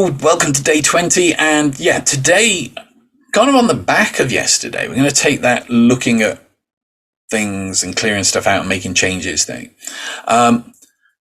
welcome to day 20. And yeah, today, kind of on the back of yesterday, we're going to take that looking at things and clearing stuff out and making changes thing.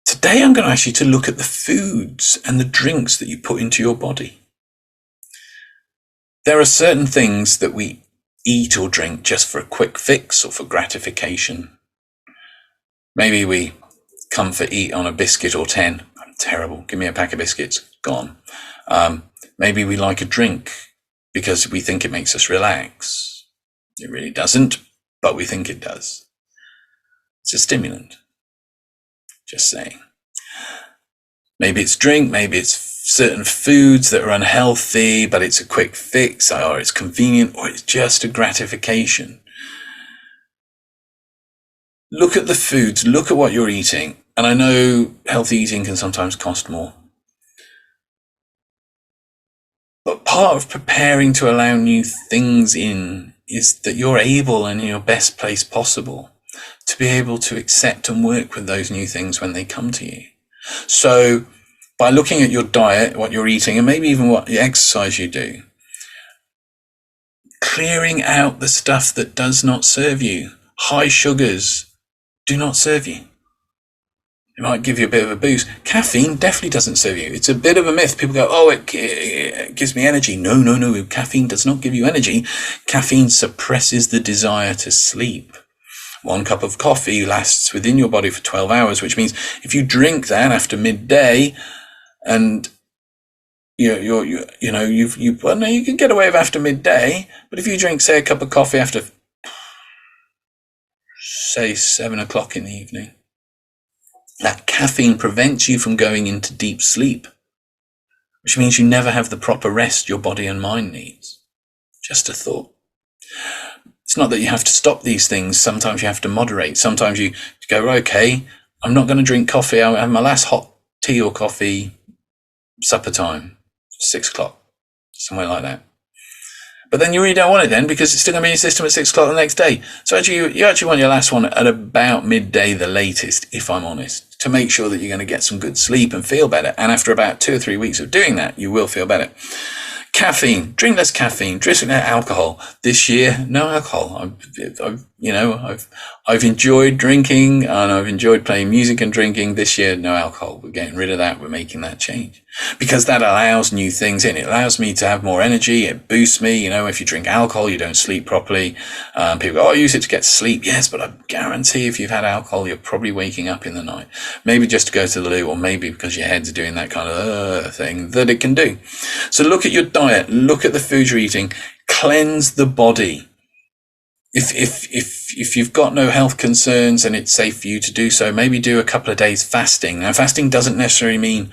Today, I'm going to ask you to look at the foods and the drinks that you put into your body. There are certain things that we eat or drink just for a quick fix or for gratification. Maybe we comfort eat on a biscuit or 10. I'm terrible. Give me a pack of biscuits. Gone. Maybe we like a drink because we think it makes us relax. It really doesn't, but we think it does. It's a stimulant. Just saying. Maybe it's drink, maybe it's certain foods that are unhealthy, but it's a quick fix, or it's convenient, or it's just a gratification. Look at the foods, look at what you're eating. And I know healthy eating can sometimes cost more. But part of preparing to allow new things in is that you're able and in your best place possible to be able to accept and work with those new things when they come to you. So by looking at your diet, what you're eating, and maybe even what exercise you do, clearing out the stuff that does not serve you. High sugars do not serve you. It might give you a bit of a boost. Caffeine definitely doesn't serve you. It's a bit of a myth. People go, oh, it gives me energy. No. Caffeine does not give you energy. Caffeine suppresses the desire to sleep. 1 cup of coffee lasts within your body for 12 hours, which means if you drink that after midday and you can get away with after midday, but if you drink, say, a cup of coffee after, say, 7 o'clock in the evening, that caffeine prevents you from going into deep sleep, which means you never have the proper rest your body and mind needs. Just a thought. It's not that you have to stop these things. Sometimes you have to moderate. Sometimes you go, okay, I'm not going to drink coffee. I'll have my last hot tea or coffee supper time, 6 o'clock, somewhere like that. But then you really don't want it then, because it's still going to be in your system at 6 o'clock the next day. So actually, you actually want your last one at about midday, the latest, if I'm honest, to make sure that you're going to get some good sleep and feel better. And after about 2 or 3 weeks of doing that, you will feel better. Caffeine, drink less caffeine, drink less alcohol. This year, no alcohol. I've enjoyed drinking and I've enjoyed playing music and drinking. This year, no alcohol. We're getting rid of that. We're making that change because that allows new things in. It allows me to have more energy. It boosts me. If you drink alcohol, you don't sleep properly. People go, oh, I use it to get sleep. Yes, but I guarantee if you've had alcohol, you're probably waking up in the night. Maybe just to go to the loo, or maybe because your head's doing that kind of thing that it can do. So look at your diet. Look at the food you're eating. Cleanse the body. If you've got no health concerns and it's safe for you to do so, maybe do a couple of days fasting. Now, fasting doesn't necessarily mean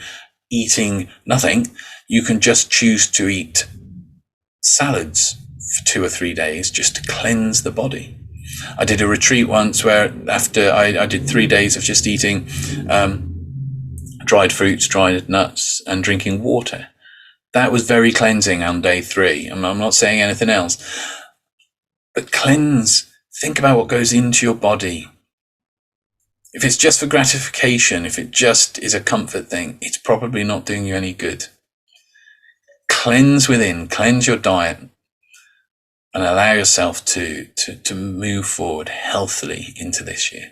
eating nothing. You can just choose to eat salads for 2 or 3 days just to cleanse the body. I did a retreat once where after I did 3 days of just eating dried fruits, dried nuts, and drinking water. That was very cleansing on day 3. I'm not saying anything else. But cleanse, think about what goes into your body. If it's just for gratification, if it just is a comfort thing, it's probably not doing you any good. Cleanse within, cleanse your diet, and allow yourself to move forward healthily into this year.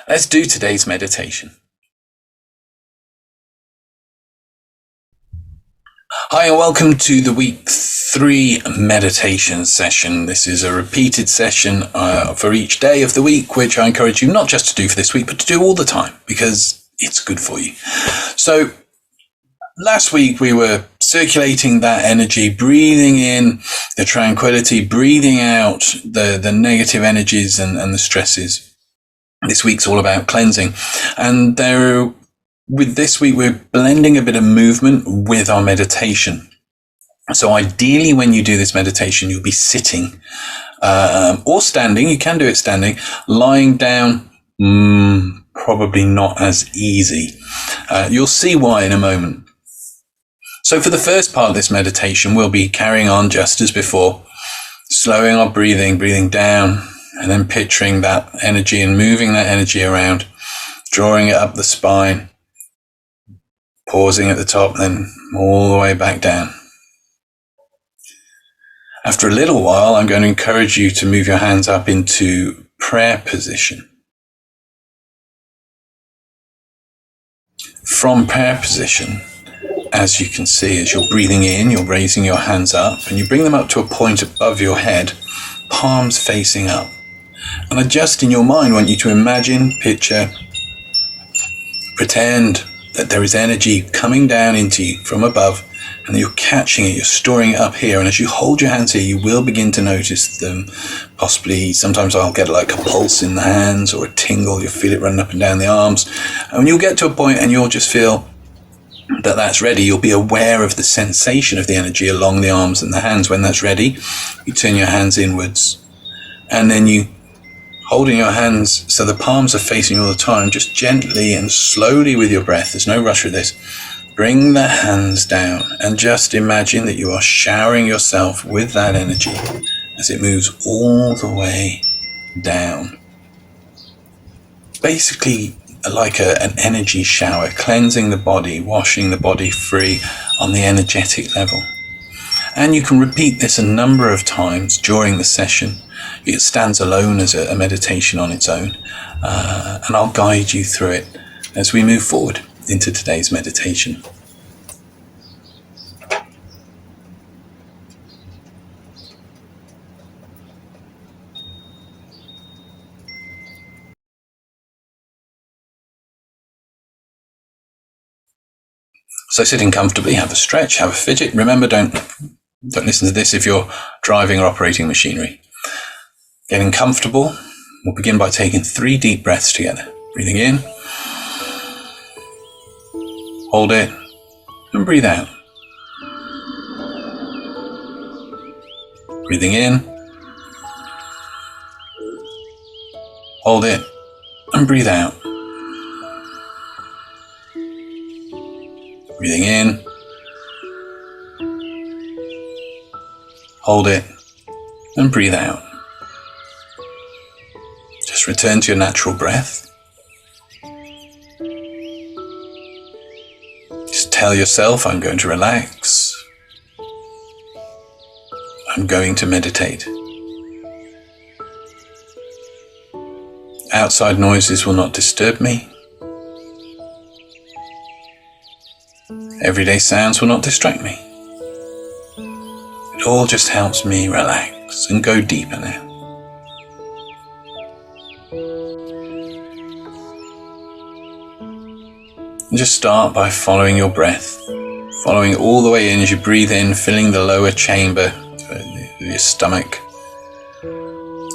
Let's do today's meditation. Hi and welcome to the week 3 meditation session. This is a repeated session for each day of the week, which I encourage you not just to do for this week, but to do all the time because it's good for you. So last week we were circulating that energy, breathing in the tranquility, breathing out the negative energies and the stresses. This week's all about cleansing. And with this week, we're blending a bit of movement with our meditation. So ideally, when you do this meditation, you'll be sitting or standing. You can do it standing. Lying down, probably not as easy. You'll see why in a moment. So for the first part of this meditation, we'll be carrying on just as before, slowing our breathing down, and then picturing that energy and moving that energy around, drawing it up the spine, pausing at the top, then all the way back down. After a little while, I'm going to encourage you to move your hands up into prayer position. From prayer position, as you can see, as you're breathing in, you're raising your hands up and you bring them up to a point above your head, palms facing up. And I just in your mind want you to imagine, picture, pretend that there is energy coming down into you from above and you're catching it, you're storing it up here. And as you hold your hands here, you will begin to notice them. Possibly, sometimes I'll get like a pulse in the hands or a tingle. You'll feel it running up and down the arms. And you'll get to a point and you'll just feel that that's ready. You'll be aware of the sensation of the energy along the arms and the hands. When that's ready, you turn your hands inwards. And then you, holding your hands so the palms are facing you all the time, just gently and slowly with your breath, there's no rush with this, bring the hands down and just imagine that you are showering yourself with that energy as it moves all the way down. Basically like an energy shower, cleansing the body, washing the body free on the energetic level. And you can repeat this a number of times during the session. It stands alone as a meditation on its own, and I'll guide you through it as we move forward into today's meditation. So sitting comfortably, have a stretch, have a fidget. Remember, don't listen to this if you're driving or operating machinery. Getting comfortable, we'll begin by taking 3 deep breaths together. Breathing in, hold it, and breathe out. Breathing in, hold it, and breathe out. Breathing in, hold it, and breathe out. Just return to your natural breath. Just tell yourself, I'm going to relax. I'm going to meditate. Outside noises will not disturb me. Everyday sounds will not distract me. It all just helps me relax and go deeper now. And just start by following your breath, following all the way in as you breathe in, filling the lower chamber of your stomach,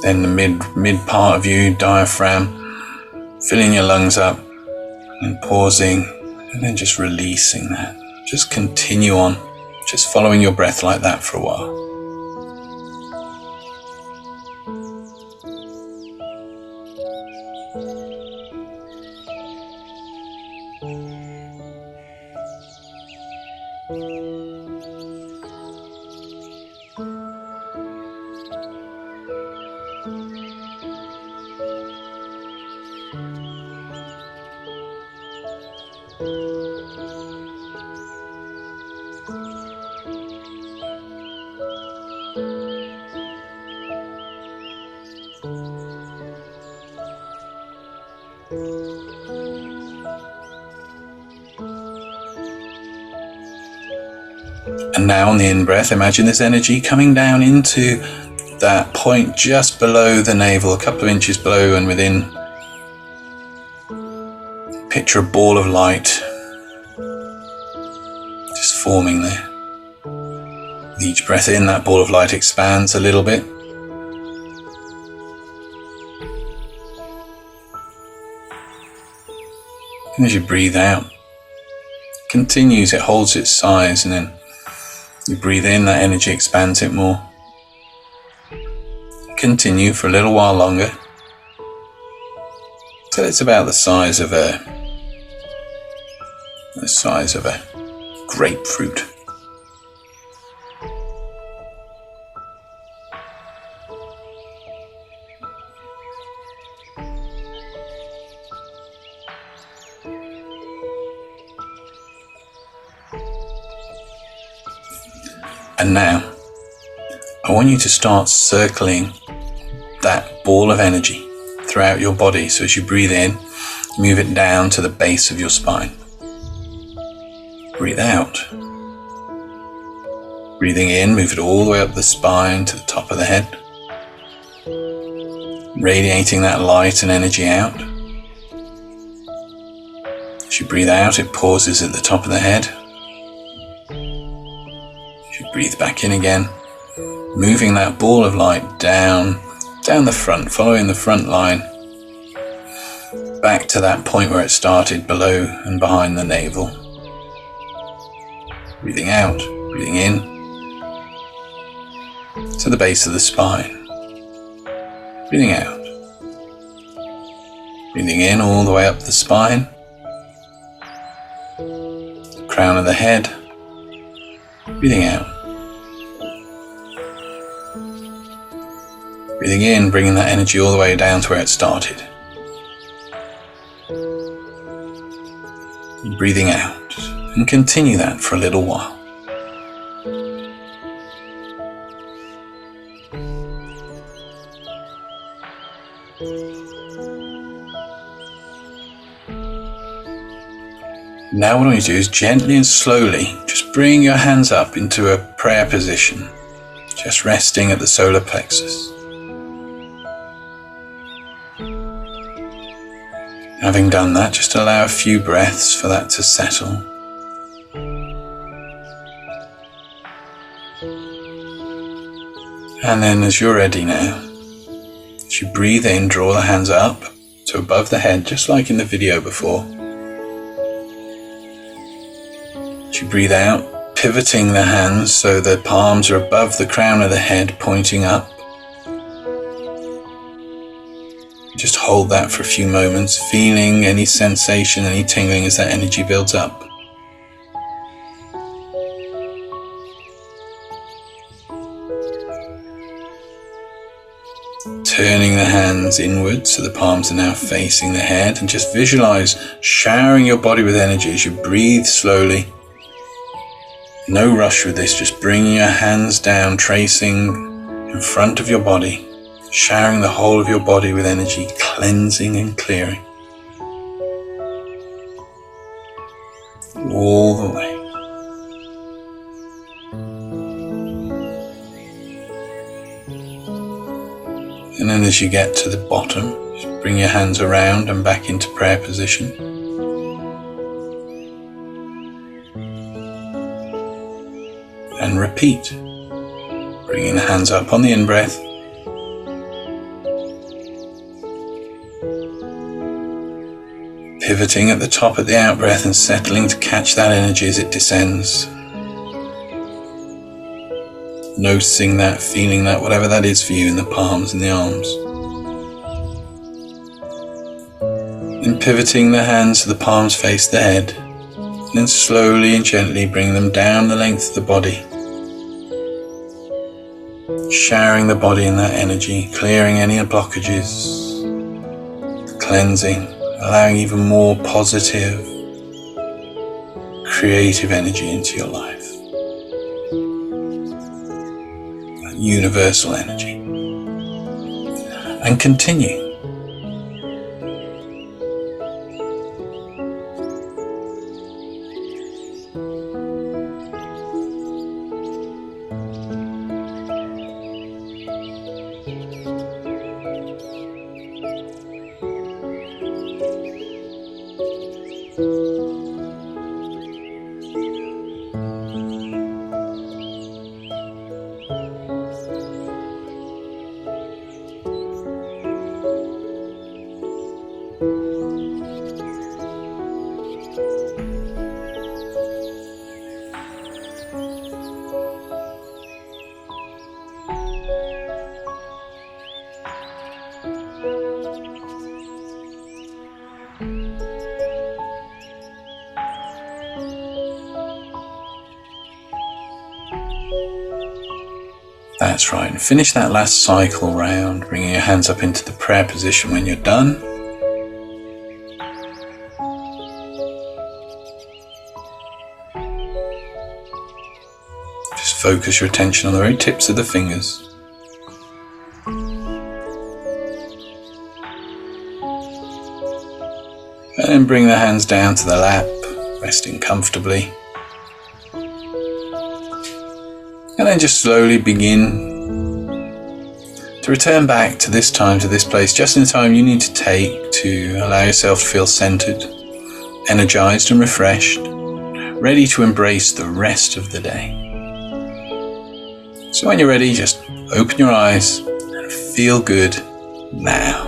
then the mid part of you, diaphragm, filling your lungs up and pausing, and then just releasing that. Just continue on, just following your breath like that for a while. And now on the in-breath, imagine this energy coming down into that point just below the navel, a couple of inches below and within. Picture a ball of light just forming there. With each breath in, that ball of light expands a little bit. And as you breathe out, it continues, it holds its size, and then you breathe in, that energy expands it more. Continue for a little while longer till it's about the size of a grapefruit. And now, I want you to start circling that ball of energy throughout your body. So as you breathe in, move it down to the base of your spine. Breathe out. Breathing in, move it all the way up the spine to the top of the head. Radiating that light and energy out. As you breathe out, it pauses at the top of the head. As you breathe back in again, moving that ball of light down the front, following the front line, back to that point where it started, below and behind the navel. Breathing out, breathing in, to the base of the spine. Breathing out. Breathing in all the way up the spine, the crown of the head. Breathing out. Breathing in, bringing that energy all the way down to where it started. Breathing out, and continue that for a little while. Now what I want you to do is gently and slowly just bring your hands up into a prayer position, just resting at the solar plexus. Having done that, just allow a few breaths for that to settle. And then as you're ready now, as you breathe in, draw the hands up to above the head, just like in the video before. As you breathe out, pivoting the hands so the palms are above the crown of the head, pointing up. Just hold that for a few moments, feeling any sensation, any tingling as that energy builds up. Turning the hands inwards so the palms are now facing the head, and just visualize showering your body with energy as you breathe slowly. No rush with this, just bringing your hands down, tracing in front of your body, showering the whole of your body with energy, cleansing and clearing. All the way. And then as you get to the bottom, just bring your hands around and back into prayer position. And repeat. Bringing the hands up on the in-breath. Pivoting at the top of the out-breath and settling to catch that energy as it descends. Noticing that, feeling that, whatever that is for you in the palms and the arms. Then pivoting the hands so the palms face the head. And then slowly and gently bring them down the length of the body. Showering the body in that energy, clearing any blockages, cleansing, allowing even more positive, creative energy into your life. That universal energy. And continue. That's right, and finish that last cycle round, bringing your hands up into the prayer position when you're done. Just Just focus your attention on the very tips of the fingers. And then bring the hands down to the lap, resting comfortably. And then just slowly begin to return back to this time, to this place, just in the time you need to take to allow yourself to feel centered, energized and refreshed, ready to embrace the rest of the day. So when you're ready, just open your eyes and feel good now.